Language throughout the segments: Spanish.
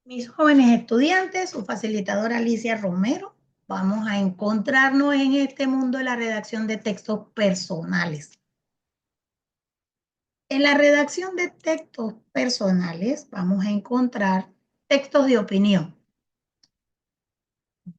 Mis jóvenes estudiantes, su facilitadora Alicia Romero, vamos a encontrarnos en este mundo de la redacción de textos personales. En la redacción de textos personales vamos a encontrar textos de opinión.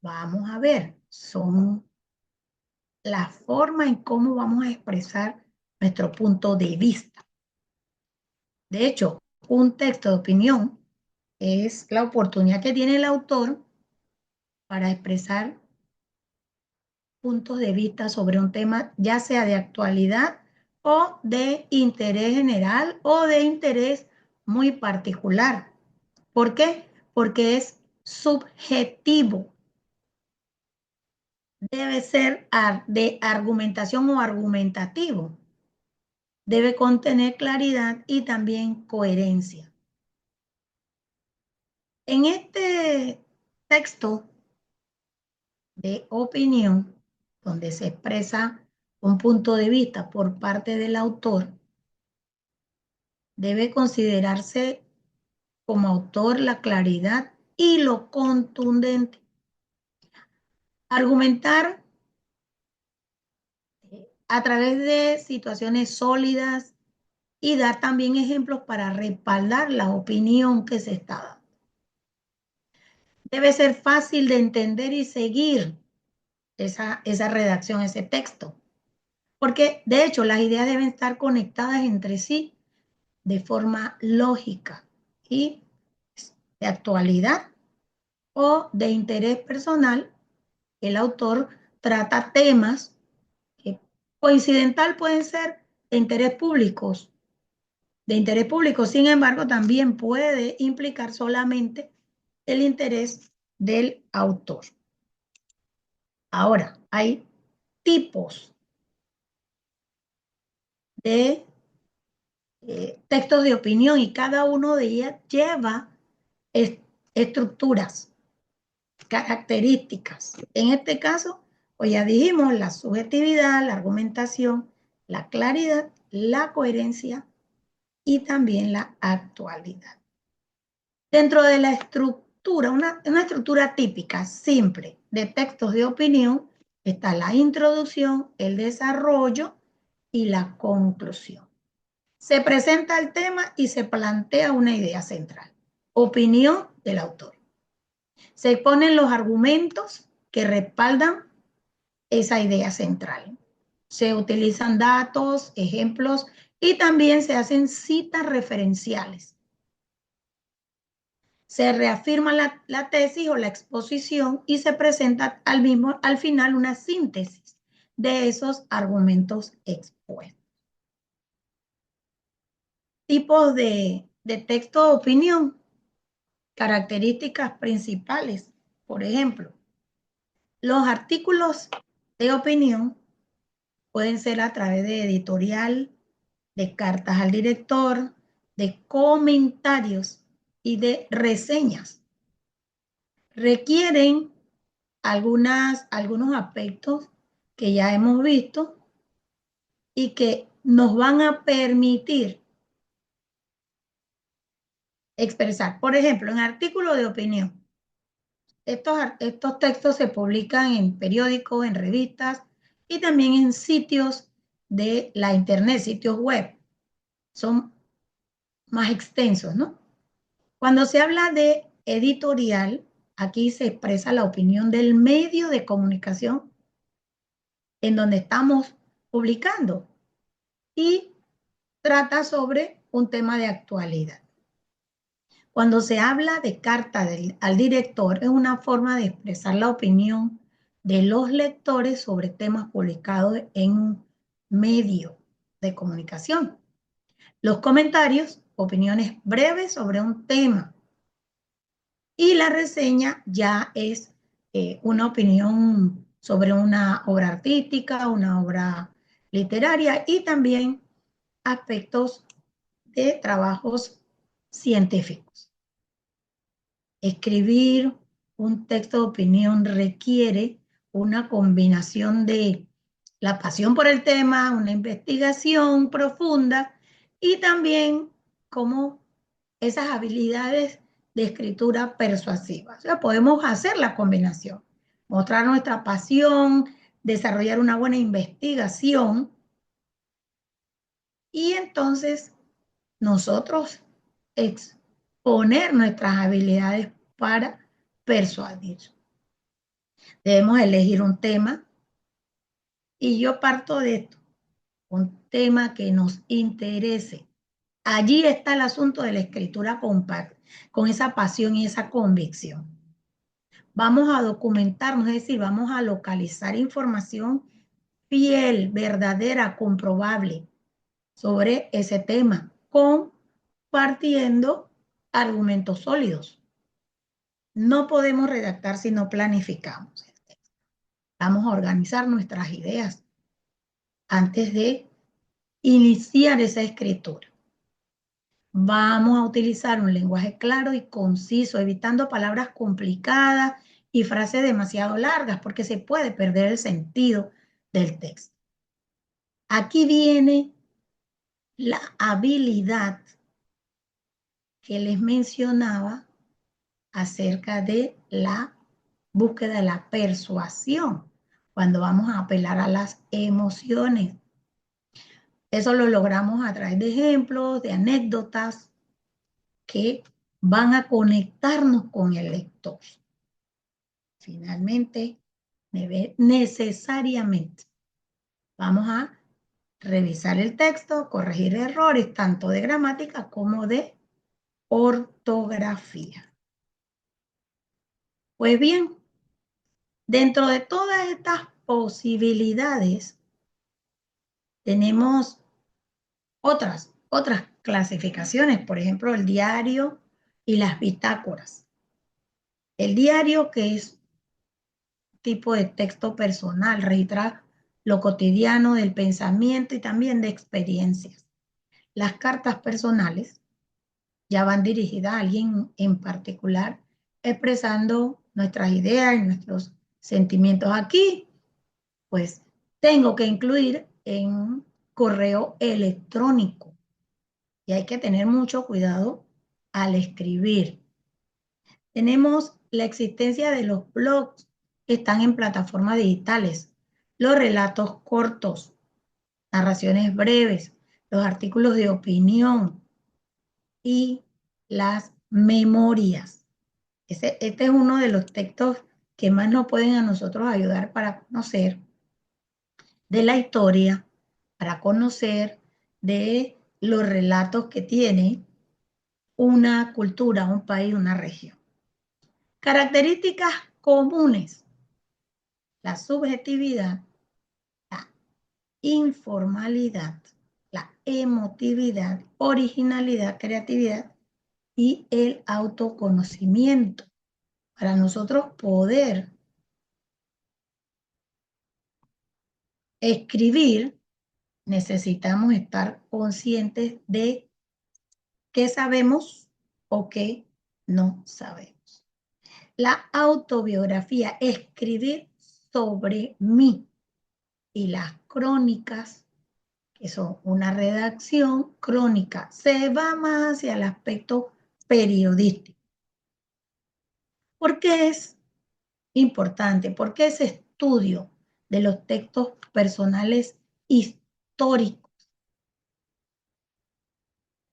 Vamos a ver, son la forma en cómo vamos a expresar nuestro punto de vista. De hecho, un texto de opinión es la oportunidad que tiene el autor para expresar puntos de vista sobre un tema, ya sea de actualidad o de interés general o de interés muy particular. ¿Por qué? Porque es subjetivo. Debe ser de argumentación o argumentativo. Debe contener claridad y también coherencia. En este texto de opinión, donde se expresa un punto de vista por parte del autor, debe considerarse como autor la claridad y lo contundente. Argumentar a través de situaciones sólidas y dar también ejemplos para respaldar la opinión que se está dando. Debe ser fácil de entender y seguir esa redacción, ese texto, porque de hecho las ideas deben estar conectadas entre sí de forma lógica y de actualidad o de interés personal. El autor trata temas que coincidental pueden ser de interés público, sin embargo, también puede implicar solamente el interés del autor. Ahora, hay tipos de textos de opinión y cada uno de ellas lleva estructuras, características. En este caso, pues ya dijimos la subjetividad, la argumentación, la claridad, la coherencia y también la actualidad. Dentro de la estructura, una estructura típica, simple, de textos de opinión, está la introducción, el desarrollo y la conclusión. Se presenta el tema y se plantea una idea central. Opinión del autor. Se ponen los argumentos que respaldan esa idea central. Se utilizan datos, ejemplos y también se hacen citas referenciales. Se reafirma la tesis o la exposición y se presenta al final una síntesis de esos argumentos expuestos. Tipos de texto de opinión, características principales, por ejemplo, los artículos de opinión pueden ser a través de editorial, de cartas al director, de comentarios y de reseñas. Requieren algunos aspectos que ya hemos visto y que nos van a permitir expresar. Por ejemplo, en artículos de opinión, estos textos se publican en periódicos, en revistas y también en sitios de la internet, sitios web. Son más extensos, ¿no? Cuando se habla de editorial, aquí se expresa la opinión del medio de comunicación en donde estamos publicando y trata sobre un tema de actualidad. Cuando se habla de carta al director, es una forma de expresar la opinión de los lectores sobre temas publicados en un medio de comunicación. Los comentarios, opiniones breves sobre un tema. Y la reseña ya es una opinión sobre una obra artística, una obra literaria y también aspectos de trabajos científicos. Escribir un texto de opinión requiere una combinación de la pasión por el tema, una investigación profunda y también como esas habilidades de escritura persuasiva. O sea, podemos hacer la combinación, mostrar nuestra pasión, desarrollar una buena investigación y entonces nosotros exponer nuestras habilidades para persuadir. Debemos elegir un tema y yo parto de esto, un tema que nos interese. Allí está el asunto de la escritura compacta, con esa pasión y esa convicción. Vamos a documentarnos, es decir, vamos a localizar información fiel, verdadera, comprobable sobre ese tema, compartiendo argumentos sólidos. No podemos redactar si no planificamos. Vamos a organizar nuestras ideas antes de iniciar esa escritura. Vamos a utilizar un lenguaje claro y conciso, evitando palabras complicadas y frases demasiado largas, porque se puede perder el sentido del texto. Aquí viene la habilidad que les mencionaba acerca de la búsqueda de la persuasión, cuando vamos a apelar a las emociones. Eso lo logramos a través de ejemplos, de anécdotas que van a conectarnos con el lector. Finalmente, necesariamente vamos a revisar el texto, corregir errores tanto de gramática como de ortografía. Pues bien, dentro de todas estas posibilidades tenemos otras clasificaciones, por ejemplo, el diario y las bitácoras. El diario, que es tipo de texto personal, registra lo cotidiano del pensamiento y también de experiencias. Las cartas personales ya van dirigidas a alguien en particular, expresando nuestras ideas y nuestros sentimientos. Aquí, pues, tengo que incluir en correo electrónico y hay que tener mucho cuidado al escribir. Tenemos la existencia de los blogs que están en plataformas digitales, los relatos cortos, narraciones breves, los artículos de opinión y las memorias. Este es uno de los textos que más nos pueden a nosotros ayudar para conocer de la historia, para conocer de los relatos que tiene una cultura, un país, una región. Características comunes: la subjetividad, la informalidad, la emotividad, originalidad, creatividad y el autoconocimiento. Para nosotros poder escribir, necesitamos estar conscientes de qué sabemos o qué no sabemos. La autobiografía, escribir sobre mí, y las crónicas, que son una redacción crónica, se va más hacia el aspecto periodístico. ¿Por qué es importante? Porque ese estudio de los textos personales históricos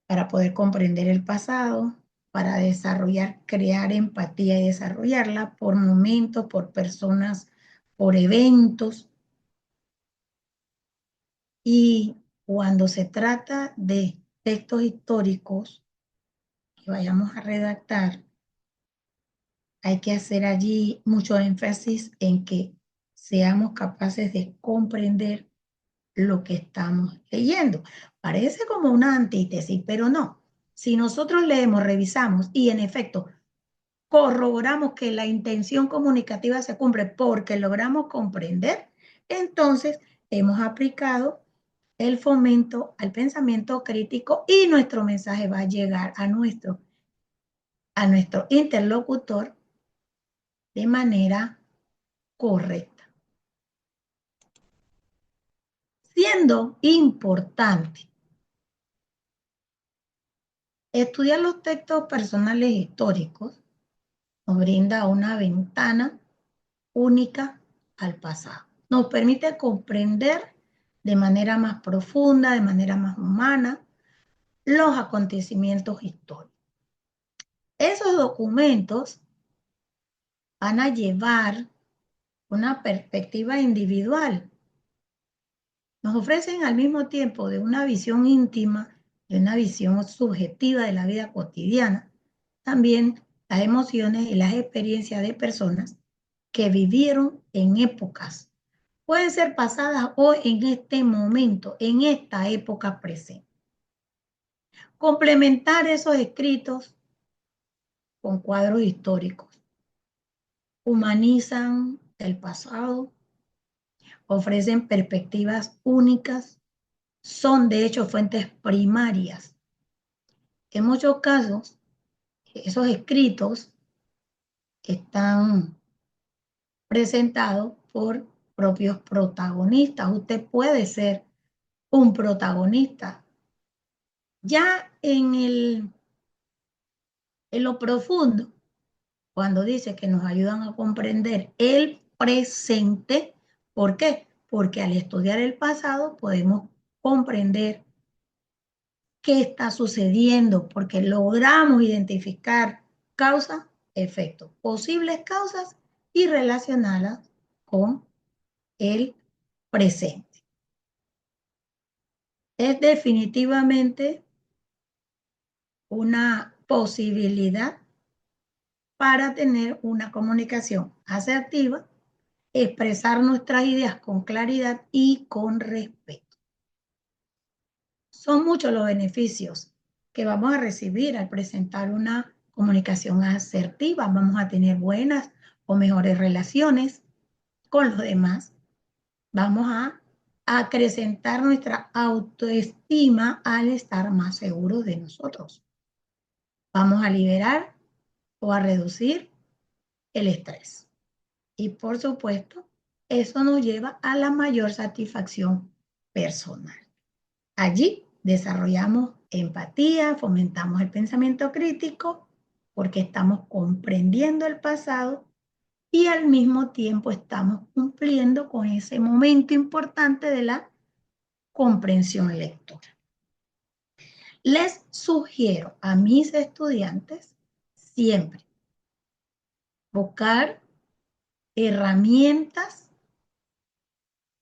para poder comprender el pasado, para desarrollar, crear empatía y desarrollarla por momentos, por personas, por eventos. Y cuando se trata de textos históricos que vayamos a redactar, hay que hacer allí mucho énfasis en que seamos capaces de comprender lo que estamos leyendo. Parece como una antítesis, pero no. Si nosotros leemos, revisamos y en efecto corroboramos que la intención comunicativa se cumple porque logramos comprender, entonces hemos aplicado el fomento al pensamiento crítico y nuestro mensaje va a llegar a nuestro interlocutor de manera correcta. Siendo importante Estudiar los textos personales históricos nos brinda una ventana única al pasado. Nos permite comprender de manera más profunda, de manera más humana, los acontecimientos históricos. Esos documentos van a llevar una perspectiva individual. Nos ofrecen al mismo tiempo de una visión íntima, de una visión subjetiva de la vida cotidiana, también las emociones y las experiencias de personas que vivieron en épocas. Pueden ser pasadas o en este momento, en esta época presente. Complementar esos escritos con cuadros históricos. Humanizan el pasado, ofrecen perspectivas únicas, son de hecho fuentes primarias. En muchos casos, esos escritos están presentados por propios protagonistas. Usted puede ser un protagonista. Ya en lo profundo, cuando dice que nos ayudan a comprender el presente, ¿por qué? Porque al estudiar el pasado podemos comprender qué está sucediendo, porque logramos identificar causa, efecto, posibles causas y relacionarlas con el presente. Es definitivamente una posibilidad para tener una comunicación asertiva, expresar nuestras ideas con claridad y con respeto. Son muchos los beneficios que vamos a recibir al presentar una comunicación asertiva. Vamos a tener buenas o mejores relaciones con los demás. Vamos a acrecentar nuestra autoestima al estar más seguros de nosotros. Vamos a liberar o a reducir el estrés. Y por supuesto, eso nos lleva a la mayor satisfacción personal. Allí desarrollamos empatía, fomentamos el pensamiento crítico, porque estamos comprendiendo el pasado y al mismo tiempo estamos cumpliendo con ese momento importante de la comprensión lectora. Les sugiero a mis estudiantes siempre buscar herramientas,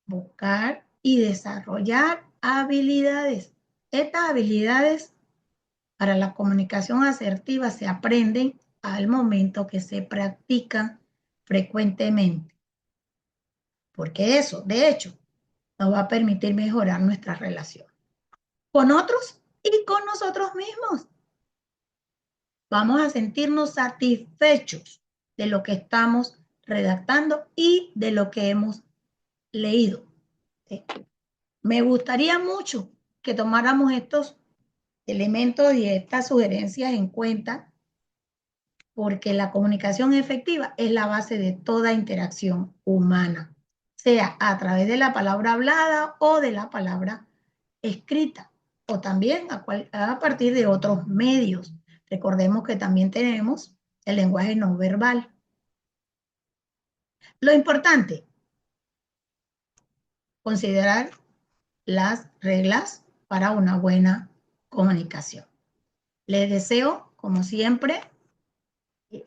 buscar y desarrollar habilidades. Estas habilidades para la comunicación asertiva se aprenden al momento que se practican frecuentemente. Porque eso, de hecho, nos va a permitir mejorar nuestra relación con otros y con nosotros mismos. Vamos a sentirnos satisfechos de lo que estamos redactando y de lo que hemos leído. Me gustaría mucho que tomáramos estos elementos y estas sugerencias en cuenta, porque la comunicación efectiva es la base de toda interacción humana, sea a través de la palabra hablada o de la palabra escrita, o también a partir de otros medios. Recordemos que también tenemos el lenguaje no verbal. Lo importante, considerar las reglas para una buena comunicación. Les deseo, como siempre,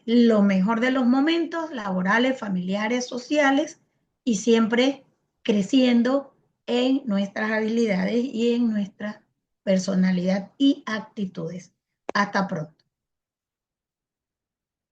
lo mejor de los momentos laborales, familiares, sociales y siempre creciendo en nuestras habilidades y en nuestra personalidad y actitudes. Hasta pronto.